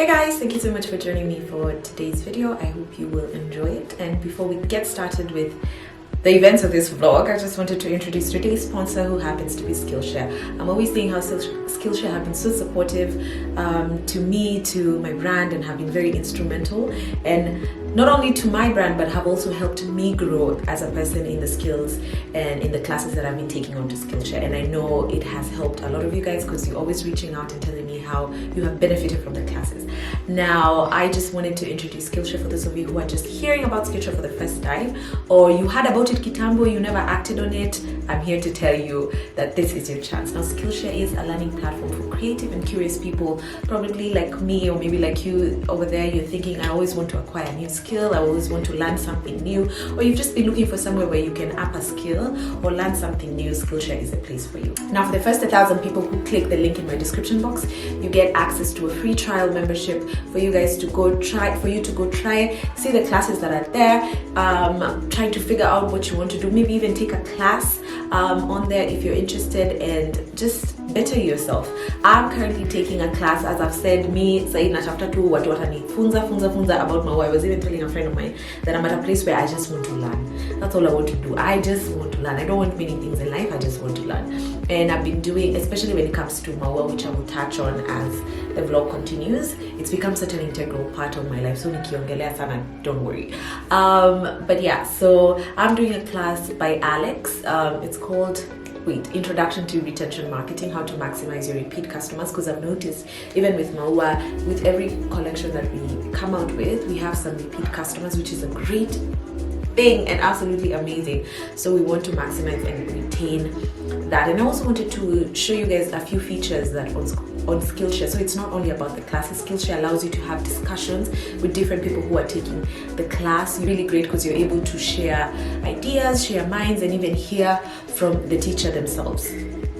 Hey guys, thank you so much for joining me for today's video. I hope you will enjoy it. And before we get started with the events of this vlog, I just wanted to introduce today's sponsor, who happens to be Skillshare. I'm always saying how Skillshare have been so supportive to me, to my brand, and have been very instrumental, and not only to my brand, but have also helped me grow as a person in the skills and in the classes that I've been taking on to Skillshare. And I know it has helped a lot of you guys, because you're always reaching out and telling me how you have benefited from the classes. Now, I just wanted to introduce Skillshare for those of you who are just hearing about Skillshare for the first time, or you heard about it kitambo, you never acted on it. I'm here to tell you that this is your chance. Now, Skillshare is a learning platform for creative and curious people, probably like me, or maybe like you over there. You're thinking, I always want to acquire a new skill, I always want to learn something new, or you've just been looking for somewhere where you can up a skill or learn something new. Skillshare is a place for you. Now, for the first 1,000 people who click the link in my description box, you get access to a free trial membership for you guys to go try, see the classes that are there, trying to figure out what you want to do, maybe even take a class on there if you're interested, and just better yourself. I'm currently taking a class, as I've said, me sahi natafuta tu watu watanifunza about maua. I was even telling a friend of mine that I'm at a place where I just want to learn. That's all I want to do. I just want to learn. I don't want many things in life, I just want to learn. And I've been doing, especially when it comes to maua, which I will touch on as the vlog continues, it's become such an integral part of my life. So nikiongelea sana, don't worry. But yeah, so I'm doing a class by Alex. It's called Introduction to Retention Marketing, how to maximize your repeat customers. Because I've noticed, even with Maua, with every collection that we come out with, we have some repeat customers, which is a great thing and absolutely amazing. So we want to maximize and retain that. And I also wanted to show you guys a few features that on Skillshare. So it's not only about the classes. Skillshare allows you to have discussions with different people who are taking the class. Really great, because you're able to share ideas, share minds, and even hear from the teacher themselves.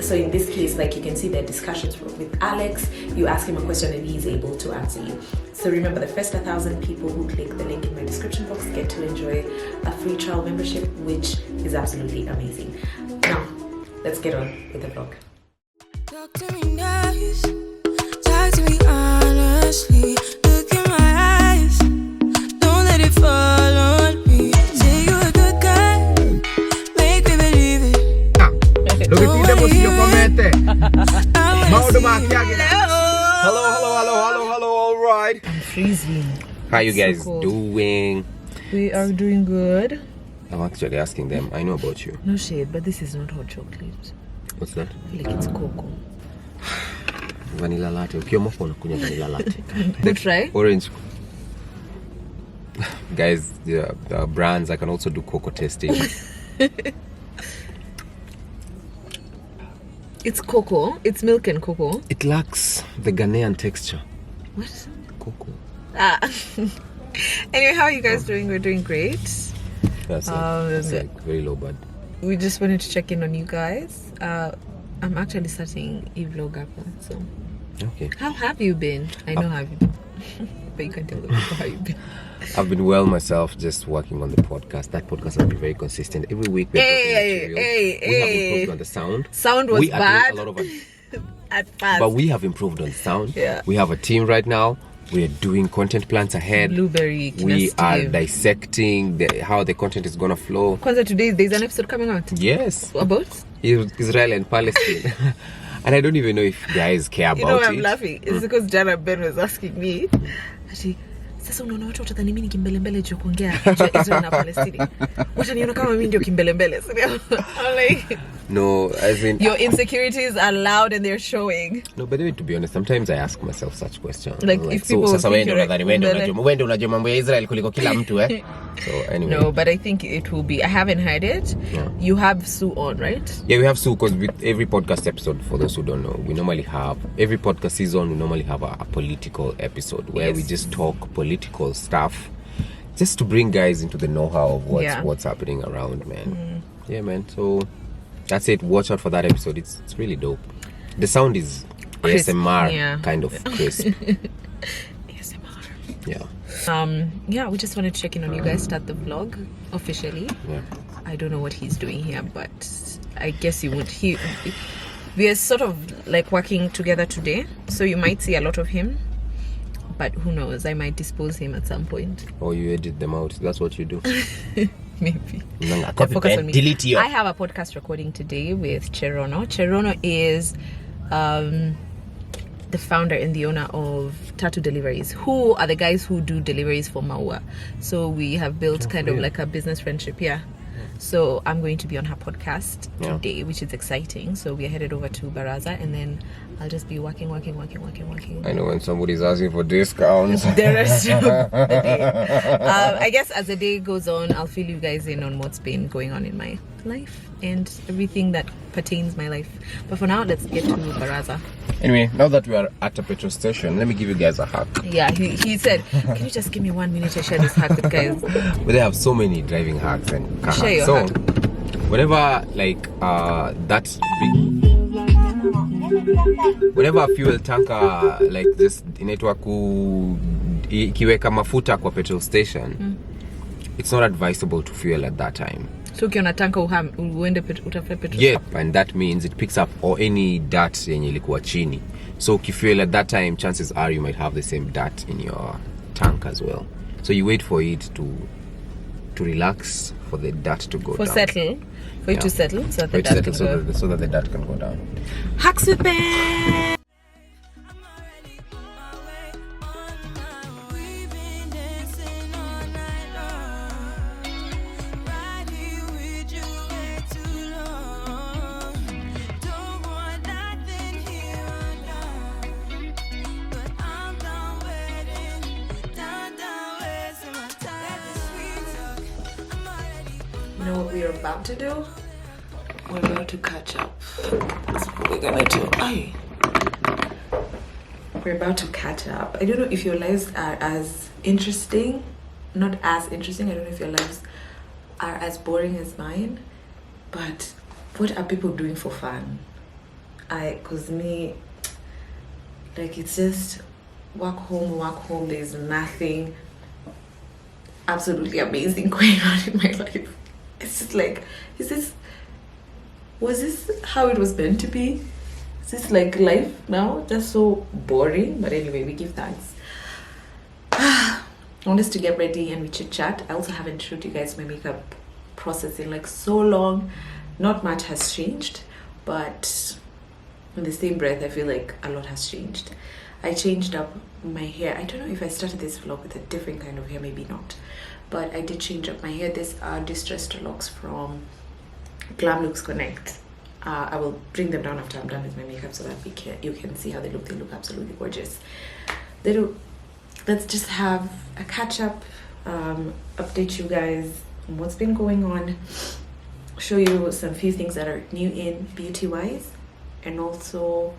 So in this case, like you can see their discussions with Alex. You ask him a question and he's able to answer you. So remember, the first 1,000 people who click the link in my description box get to enjoy a free trial membership, which is absolutely amazing. Now, let's get on with the vlog. Talk to me nice, talk to me honestly. Look in my eyes, don't let it fall on me. Say you're a good guy, make me believe it. Hello, all right. I'm freezing. How you guys so cold. doing? We are doing good. I'm actually asking them. I know about you. No shade, but this is not hot chocolate. What's that? Like, it's cocoa. Vanilla latte. Ukiomoka unakunywa vanilla latte. Go try. Orange. Guys, the brands, I can also do cocoa tasting. It's cocoa. It's milk and cocoa. It lacks the Ghanaian texture. What? Cocoa. Anyway, how are you guys doing? We're doing great. That's like very low bud. We just wanted to check in on you guys. I'm actually starting a vlog up, so. Okay. How have you been? I know how you been. But you can tell them how you've been. I've been well myself, just working on the podcast. That podcast has been very consistent. Every week we're dropping material. We have improved on the sound. Sound was bad. A lot of at first. But we have improved on sound. Yeah. We have a team right now. We are doing content plans ahead. Blueberry. We are dissecting how the content is gonna flow. Kwanza, today there's an episode coming out. Yes. About? Israel and Palestine. And I don't even know if guys care about it. You know why I'm laughing? It's because Jana Ben was asking me. Actually, sasa unaona watu watadhani mimi ni kimbelembele juu kuongea Israel na Palestine. Wataniona kama mimi ndio kimbelembele. I'm like, no, as in your insecurities are loud and they're showing. No, but to be honest, sometimes I ask myself such questions. Like if people so sasa think wende unajua mambo ya Israel kuliko kila mtu eh. So anyway. No, but I think it will be. I haven't heard it. Yeah. You have Sue on, right? Yeah, we have Sue, because with every podcast episode, for those who don't know, we normally have, every podcast season, we normally have a political episode where we just talk political stuff, just to bring guys into the know-how of what's happening around, man. Yeah, man. So that's it. Watch out for that episode. It's really dope. The sound is crisp. ASMR kind of crisp. ASMR. Yeah. Yeah, we just wanted to check in on you guys, start the vlog officially. Yeah. I don't know what he's doing here, but I guess we are sort of like working together today, so you might see a lot of him, but who knows, I might dispose him at some point. Or you edit them out. That's what you do. Maybe. Copy Focus pen, on me. delete you. I have a podcast recording today with Cherono. Cherono is the founder and the owner of Tattoo Deliveries, who are the guys who do deliveries for Maua. So we have built kind of like a business friendship. Yeah. So I'm going to be on her podcast today, which is exciting. So we are headed over to Baraza, and then I'll just be working. I know when somebody's asking for discounts. The rest of the day. I guess as the day goes on, I'll fill you guys in on what's been going on in my life and everything that pertains my life. But for now, let's get to Baraza. Anyway, now that we are at a petrol station, let me give you guys a hack. Yeah, he said, can you just give me 1 minute to share this hack with guys? But they have so many driving hacks and car Share hacks. your So, hack. whenever that big, whenever a fuel tanker like this inaitwa ikiweka mafuta kwa petrol station, it's not advisable to fuel at that time. So ukiona tanka uende utafute petrol. Yeah, and that means it picks up or any dirt yenye ilikuwa chini. So ukifuel at that time, chances are you might have the same dirt in your tank as well. So you wait for it to relax, for the dirt to go down. For it to settle, so that the dirt can go. So that the dirt can go down. Hacks with Ben! I'm already on my way, on my way. We've been dancing all night long. Right here with you way too long. Don't want nothing here or now. But I'm done waiting, done wasting my time. Let the sweet talk. I'm already You know what we're about to do? We're about to catch up. That's what we're gonna do. Aye. We're about to catch up. I don't know if your lives are as interesting, not as interesting. I don't know if your lives are as boring as mine, but what are people doing for fun? Cause me, like it's just work home. There's nothing absolutely amazing going on in my life. It's just like, was this how it was meant to be? Is this like life now? That's so boring. But anyway, we give thanks. I want us to get ready and we chit chat. I also haven't showed you guys my makeup process in like so long. Not much has changed, but in the same breath, I feel like a lot has changed. I changed up my hair. I don't know if I started this vlog with a different kind of hair, maybe not. But I did change up my hair. These are distressed locks from Glam Looks Connect. I will bring them down after I'm done with my makeup so that you can see how they look. They look absolutely gorgeous. Let's just have a catch up, update you guys on what's been going on, show you some few things that are new in beauty wise, and also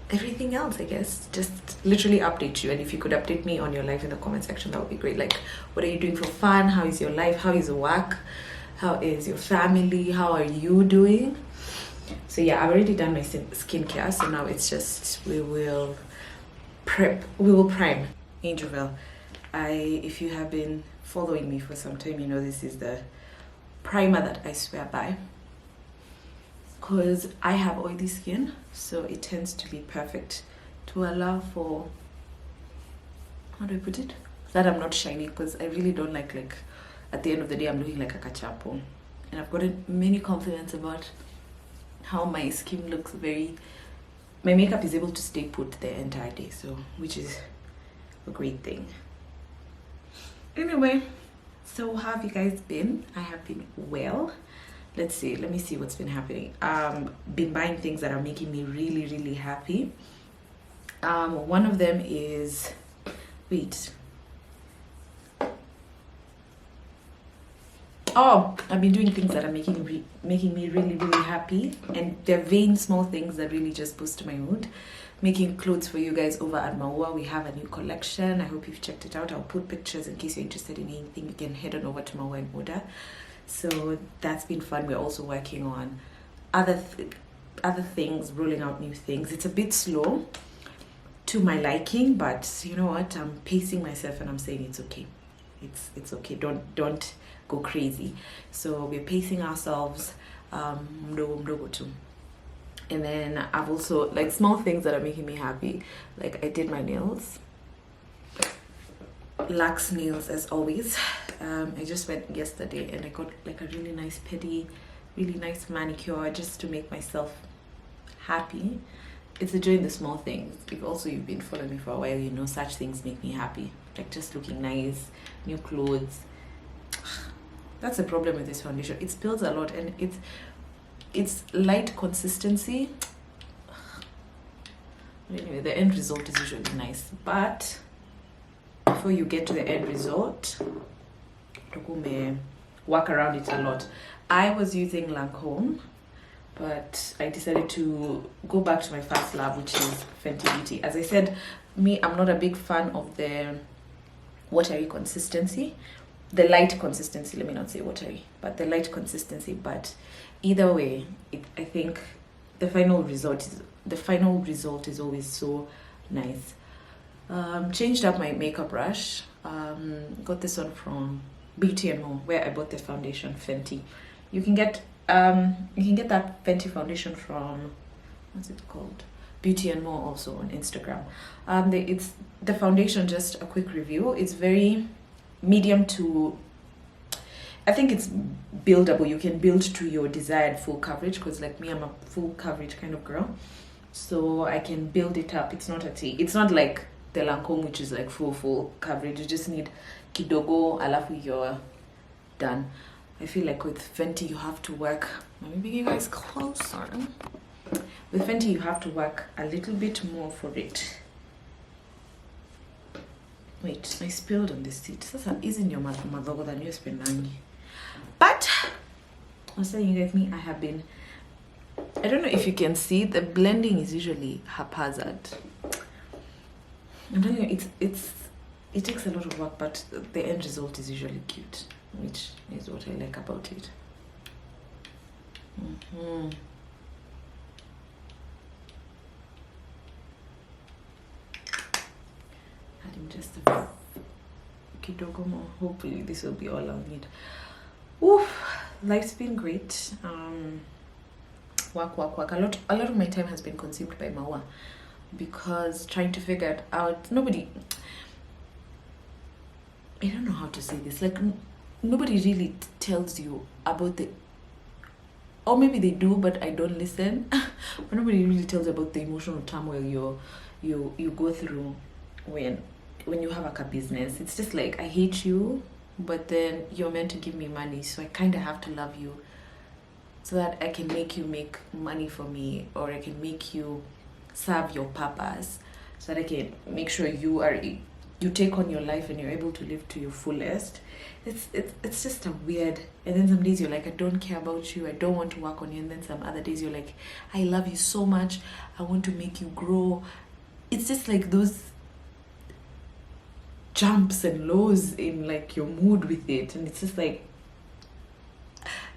everything else, I guess. Just literally update you. And if you could update me on your life in the comment section, that would be great. Like, what are you doing for fun? How is your life? How is your work? How is your family? How are you doing? So yeah, I've already done my skincare, so now it's just we will prime. Angelville, if you have been following me for some time, you know this is the primer that I swear by, because I have oily skin, so it tends to be perfect to allow for, how do I put it, that I'm not shiny, because I really don't like at the end of the day I'm looking like a cachapo, and I've gotten many compliments about how my skin looks my makeup is able to stay put the entire day, so which is a great thing. Anyway, so how have you guys been? I have been well. Let me see what's been happening. Been buying things that are making me really, really happy. One of them is, I've been doing things that are making me really, really happy, and they're vain small things that really just boost my mood. Making clothes for you guys over at Maua. We have a new collection. I hope you've checked it out. I'll put pictures in case you're interested in anything. You can head on over to Maua and order. So that's been fun. We're also working on other things, rolling out new things. It's a bit slow to my liking, but you know what? I'm pacing myself and I'm saying it's okay. It's okay. Don't go crazy. So we're pacing ourselves mdogo mdogo too. And then I've also like small things that are making me happy. Like I did my nails, lax nails as always. I just went yesterday and I got like a really nice pedi, really nice manicure just to make myself happy. It's enjoying the small things. If also you've been following me for a while, you know such things make me happy. Like just looking nice, new clothes. That's the problem with this foundation. It spills a lot and it's light consistency. Anyway, the end result is usually nice. But before you get to the end result, may work around it a lot. I was using Lancome, but I decided to go back to my first love, which is Fenty Beauty. As I said, I'm not a big fan of the watery consistency. The light consistency, let me not say watery, but the light consistency. But either way, I think the final result is always so nice. Changed up my makeup brush. Got this one from Beauty and More, where I bought the foundation Fenty. You can get that Fenty foundation from, what's it called? Beauty and More, also on Instagram. It's the foundation. Just a quick review. It's very medium to, I think it's buildable. You can build to your desired full coverage, because like me, I'm a full coverage kind of girl, so I can build it up. It's not it's not like the Lancome, which is like full coverage. You just need kidogo, alafu you're done. I feel like with Fenty you have to work, let me bring you guys closer. With Fenty you have to work a little bit more for it. Wait, I spilled on the seat. Sasa hizi ndio madhogo that you spend. But I was saying, you guys, me, I don't know if you can see, the blending is usually haphazard. I'm telling you, it takes a lot of work, but the end result is usually cute, which is what I like about it. Adding just a kidogo more. Hopefully this will be all I'll need. Oof, life's been great. Work. A lot of my time has been consumed by Mawa, because trying to figure it out. I don't know how to say this. Like nobody really tells you about or maybe they do, but I don't listen. But nobody really tells you about the emotional turmoil you go through when you have like a business. It's just like, I hate you, but then you're meant to give me money, so I kind of have to love you so that I can make you make money for me, or I can make you serve your purpose, so that I can make sure you take on your life and you're able to live to your fullest. It's just a weird. And then some days you're like, I don't care about you, I don't want to work on you, and then some other days you're like, I love you so much, I want to make you grow. It's just like those jumps and lows in like your mood with it, and it's just like,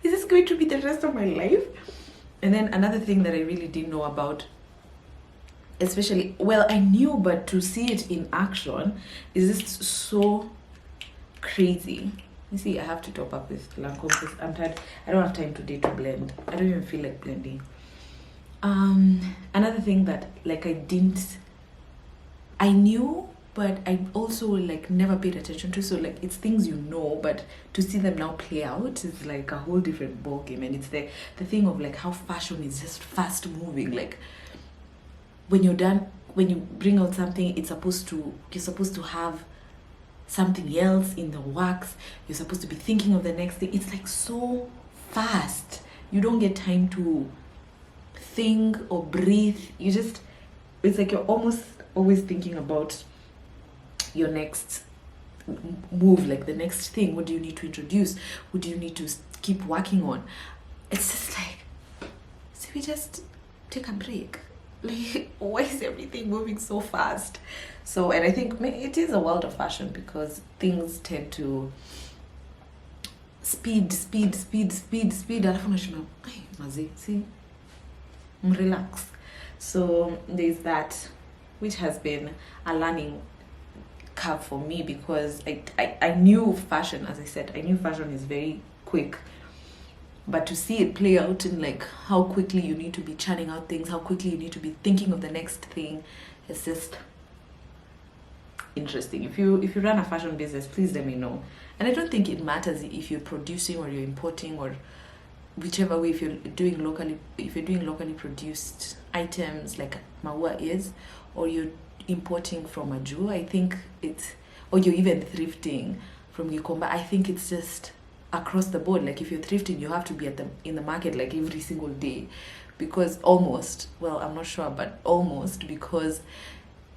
is this going to be the rest of my life? And then another thing that I really didn't know about, especially, well, I knew, but to see it in action is just so crazy. You see, I have to top up with Lancome because I'm tired. I don't have time today to blend. I don't even feel like blending. Another thing that like I knew, but I also like never paid attention to. So like it's things you know, but to see them now play out is like a whole different ballgame. And it's the thing of like how fashion is just fast moving. Like when you're done, when you bring out something, you're supposed to have something else in the works. You're supposed to be thinking of the next thing. It's like so fast. You don't get time to think or breathe. It's like you're almost always thinking about your next move, like the next thing. What do you need to introduce? What do you need to keep working on? It's just like, so we just take a break. Like, why is everything moving so fast? So, and I think it is a world of fashion because things tend to speed. Alafu unashinda, mazi, see, relax. So there's that, which has been a learning curve for me because I knew fashion, as I said, I knew fashion is very quick. but to see it play out in like how quickly you need to be churning out things, how quickly you need to be thinking of the next thing, it's just interesting. If you run a fashion business, please let me know. And I don't think it matters if you're producing or you're importing or whichever way. If you're doing locally produced items like Maua is, or you're importing from Aju, I think it's, or you're even thrifting from Gikomba, I think it's just across the board. Like if you're thrifting, you have to be in the market like every single day, because almost, well, I'm not sure, but almost, because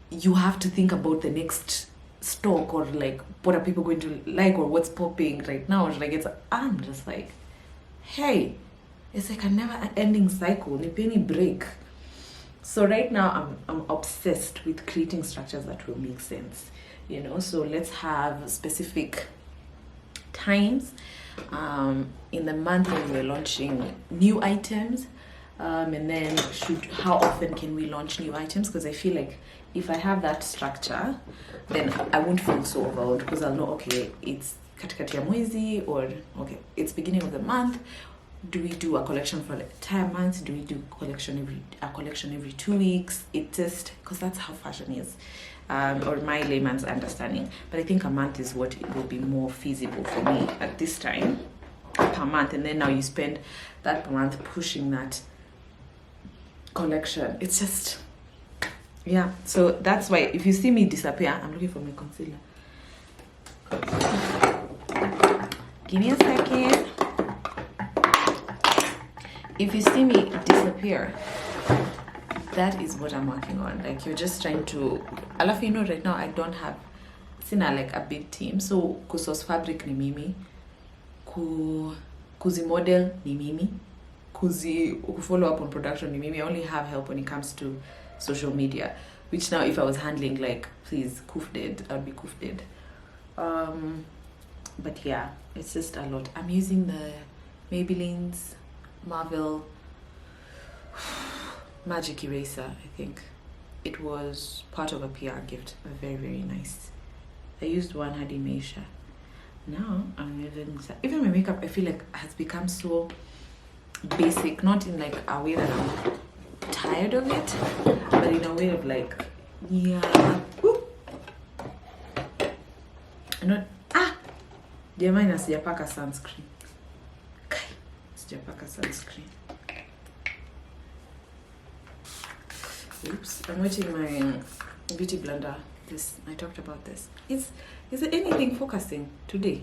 you have to think about the next stock, or like what are people going to like, or what's popping right now. Like I'm just like, hey, it's like a never ending cycle. Nipeni break. So right now I'm obsessed with creating structures that will make sense, so let's have specific times in the month when we're launching new items, and then how often can we launch new items, because I feel like if I have that structure, then I won't feel so overwhelmed, because I'll know, okay, it's katikati ya mwezi, or okay, it's beginning of the month. Do we do a collection for the entire month? Do we do a collection every 2 weeks? It just, because that's how fashion is, or my layman's understanding. But I think a month is what it will be more feasible for me at this time, per month. And then now you spend that per month pushing that collection. It's just, yeah. So that's why if you see me disappear, I'm looking for my concealer. Give me a second. If you see me disappear, that is what I'm working on. Like, you're just trying to, alafu, right now I don't have sina like a big team, so kusource fabric ni mimi, kuzi model ni mimi, follow up on production ni mimi. I only have help when it comes to social media, which now if I was handling, like, please, Kuf dead, I'd be Kuf dead. But yeah, it's just a lot. I'm using the Maybelline's Marvel Magic Eraser. I think it was part of a PR gift. Very, very nice. I used one Hadi Meisha. Now I'm even my makeup, I feel like has become so basic, not in like a way that I'm tired of it, but in a way of like, yeah, not jamani, sijapaka sunscreen. Sunscreen. Oops, I'm waiting my beauty blender. I talked about this. Is it anything focusing today?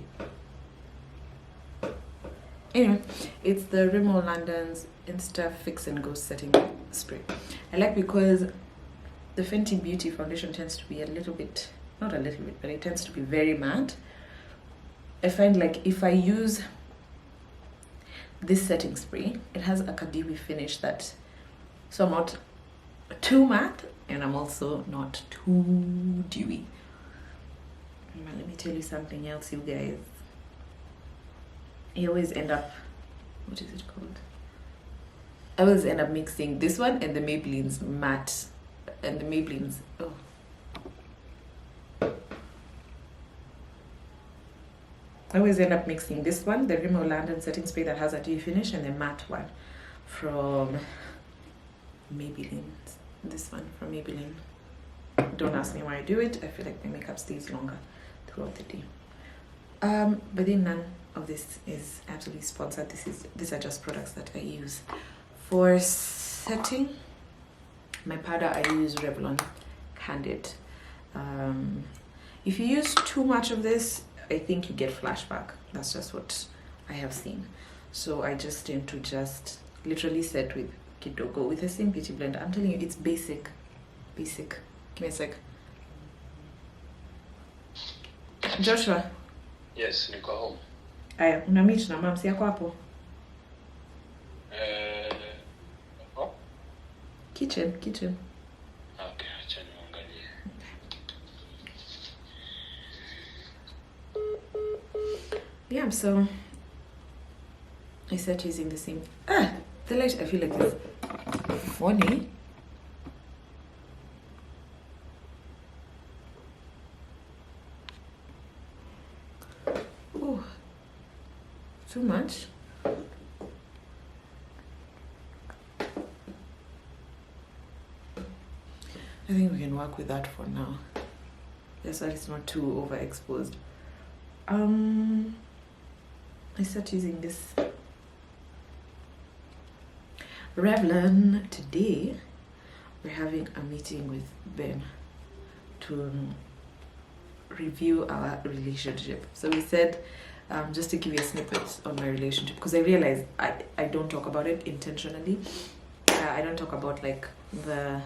Anyway, it's the Rimmel London's Insta Fix and Go Setting Spray. I like, because the Fenty Beauty foundation tends to be a little bit, not a little bit, but it tends to be very matte. I find like if I use this setting spray, it has a Kadiwi finish that, so I'm not too matte and I'm also not too dewy. But let me tell you something else, you guys. I always end up, what is it called? I always end up mixing this one and the Maybelline's matte, and the Maybelline's, I always end up mixing this one, the Rimmel London setting spray that has a dewy finish, and the matte one from Maybelline. This one from Maybelline. Don't ask me why I do it. I feel like my makeup stays longer throughout the day. But then none of this is absolutely sponsored. These are just products that I use. For setting my powder, I use Revlon Candid. If you use too much of this, I think you get flashback. That's just what I have seen. So I just tend to just literally set with Kidogo with the same beauty blender. I'm telling you, it's basic. Basic. Give me a sec. Joshua. Yes, niko home. Aya, una meet na mama yako hapo? Kitchen. Okay, acha niangalie. Yeah, so I started using the same. The light, I feel like it's funny. Oh, too much. think we can work with that for now. Just so it's not too overexposed. I start using this Revlon. Today we're having a meeting with Ben to review our relationship. So we said, just to give you a snippet on my relationship, because I realized I don't talk about it intentionally. I don't talk about like the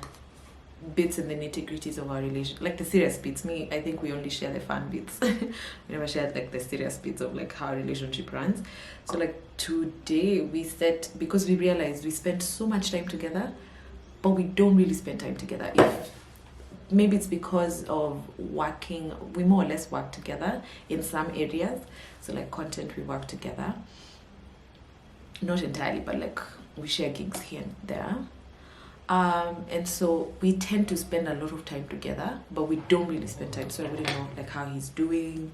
bits and the nitty-gritties of our relationship, like the serious bits. I think we only share the fun bits. We never shared like the serious bits of like how our relationship runs. So like today we said, because we realized we spend so much time together, but we don't really spend time together. If maybe it's because of working, we more or less work together in some areas. So like content, we work together, not entirely, but like we share gigs here and there. And so we tend to spend a lot of time together, but we don't really spend time. So I wouldn't know like how he's doing,